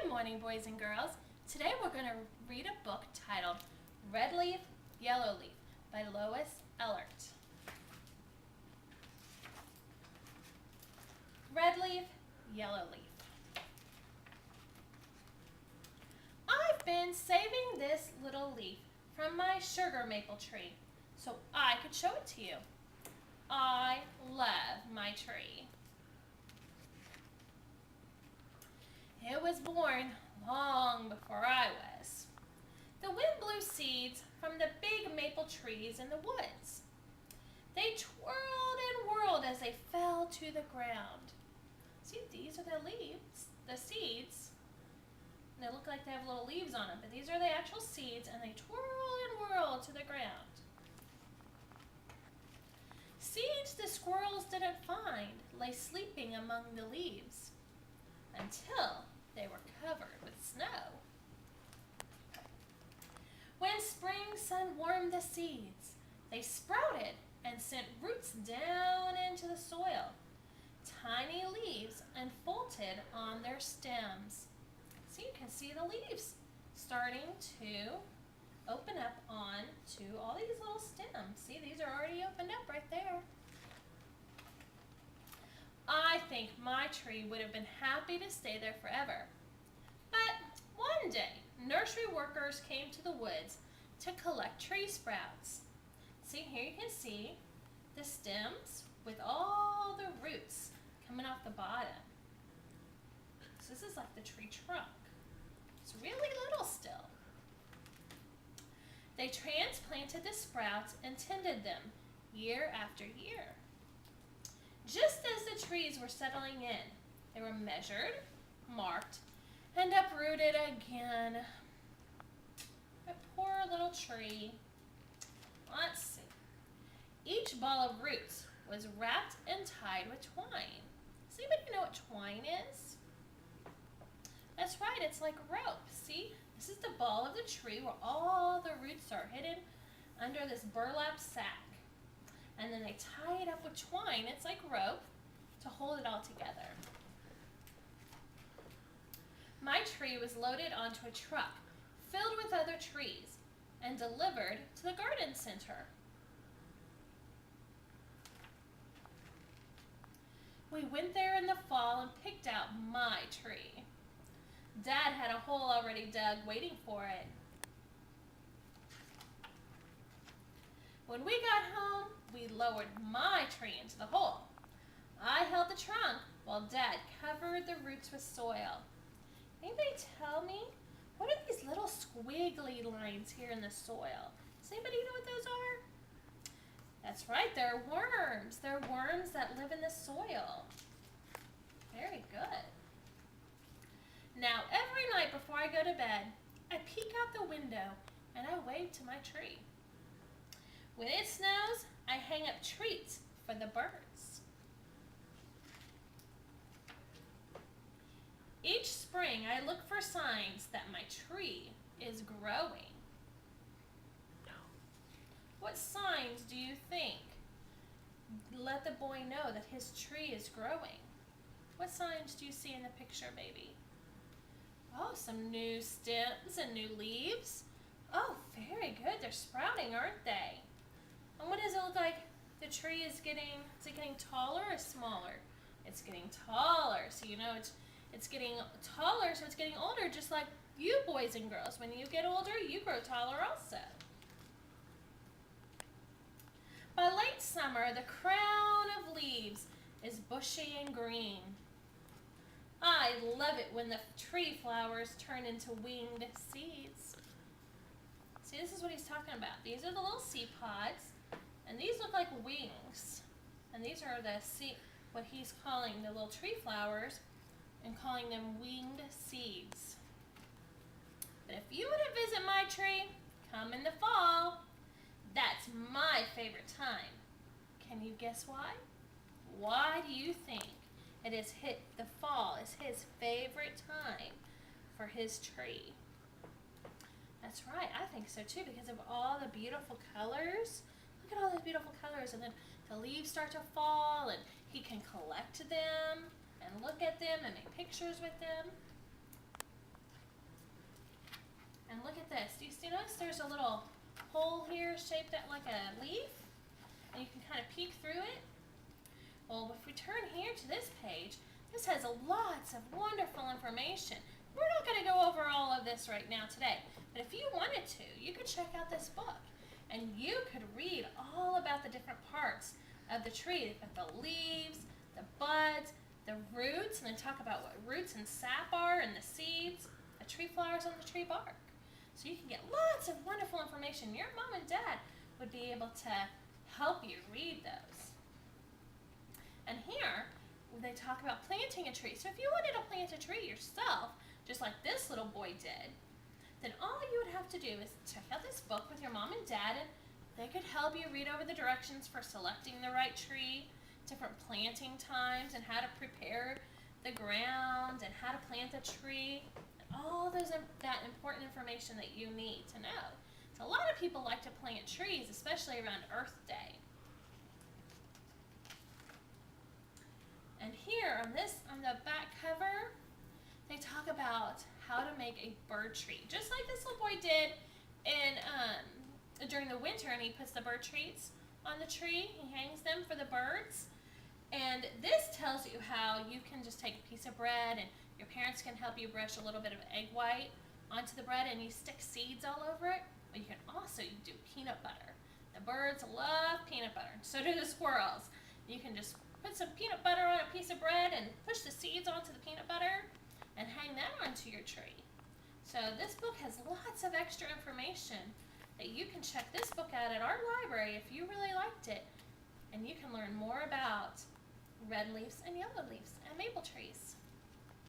Good morning, boys and girls. Today we're going to read a book titled Red Leaf, Yellow Leaf by Lois Ehlert. Red leaf, yellow leaf. I've been saving this little leaf from my sugar maple tree so I could show it to you. I love my tree. It was born long before I was. The wind blew seeds from the big maple trees in the woods. They twirled and whirled as they fell to the ground. See, these are the leaves, the seeds. And they look like they have little leaves on them, but these are the actual seeds, and they twirl and whirl to the ground. Seeds the squirrels didn't find lay sleeping among the leaves until they were covered with snow. When spring sun warmed the seeds, they sprouted and sent roots down into the soil. Tiny leaves unfolded on their stems. So you can see the leaves starting to open up onto all these little stems. See, these are already opened up right there. I think my tree would have been happy to stay there forever. But one day, nursery workers came to the woods to collect tree sprouts. See, here you can see the stems with all the roots coming off the bottom. So this is like the tree trunk. It's really little still. They transplanted the sprouts and tended them year after year. Just as the trees were settling in, they were measured, marked, and uprooted again. A poor little tree. Let's see. Each ball of roots was wrapped and tied with twine. Does anybody know what twine is? That's right, it's like rope. See, this is the ball of the tree where all the roots are hidden under this burlap sack. And then they tie it up with twine, it's like rope, to hold it all together. My tree was loaded onto a truck filled with other trees and delivered to the garden center. We went there in the fall and picked out my tree. Dad had a hole already dug waiting for it. When we got home, we lowered my tree into the hole. I held the trunk while Dad covered the roots with soil. Anybody tell me, what are these little squiggly lines here in the soil? Does anybody know what those are? That's right, they're worms. They're worms that live in the soil. Very good. Now, every night before I go to bed, I peek out the window and I wave to my tree. When it snows, I hang up treats for the birds. Each spring, I look for signs that my tree is growing. What signs do you think let the boy know that his tree is growing? What signs do you see in the picture, baby? Oh, some new stems and new leaves. Oh, very good. They're sprouting, aren't they? And what does it look like the tree is getting? Is it getting taller or smaller? It's getting taller. So you know it's getting taller, so it's getting older, just like you boys and girls. When you get older, you grow taller also. By late summer, the crown of leaves is bushy and green. I love it when the tree flowers turn into winged seeds. See, this is what he's talking about. These are the little seed pods, and these look like wings. And these are what he's calling the little tree flowers, and calling them winged seeds. But if you want to visit my tree, come in the fall. That's my favorite time. Can you guess why? Why do you think the fall is his favorite time for his tree? That's right, I think so too, because of all the beautiful colors. Look at all those beautiful colors, and then the leaves start to fall, and he can collect them and look at them and make pictures with them. And look at this. Do you see, notice there's a little hole here shaped like a leaf? And you can kind of peek through it. Well, if we turn here to this page, this has lots of wonderful information. We're not going to go over all of this right now today, but if you wanted to, you could check out this book and you could read all about the different parts of the tree. They've got the leaves, the buds, the roots, and they talk about what roots and sap are, and the seeds, the tree flowers on the tree bark. So you can get lots of wonderful information. Your mom and dad would be able to help you read those. And here, they talk about planting a tree. So if you wanted to plant a tree yourself, just like this little boy did, then all you would have to do is check out this book with your mom and dad, and they could help you read over the directions for selecting the right tree, different planting times, and how to prepare the ground, and how to plant a tree, and all that important information that you need to know. So a lot of people like to plant trees, especially around Earth Day. And here on the back cover, they talk about how to make a bird tree, just like this little boy did during the winter, and he puts the bird treats on the tree. He hangs them for the birds. And this tells you how you can just take a piece of bread, and your parents can help you brush a little bit of egg white onto the bread, and you stick seeds all over it. But you can also do peanut butter. The birds love peanut butter, and so do the squirrels. You can just put some peanut butter on a piece of bread and push the seeds onto the peanut butter and hang that onto your tree. So this book has lots of extra information that you can check this book out at our library if you really liked it. And you can learn more about red leaves and yellow leaves. And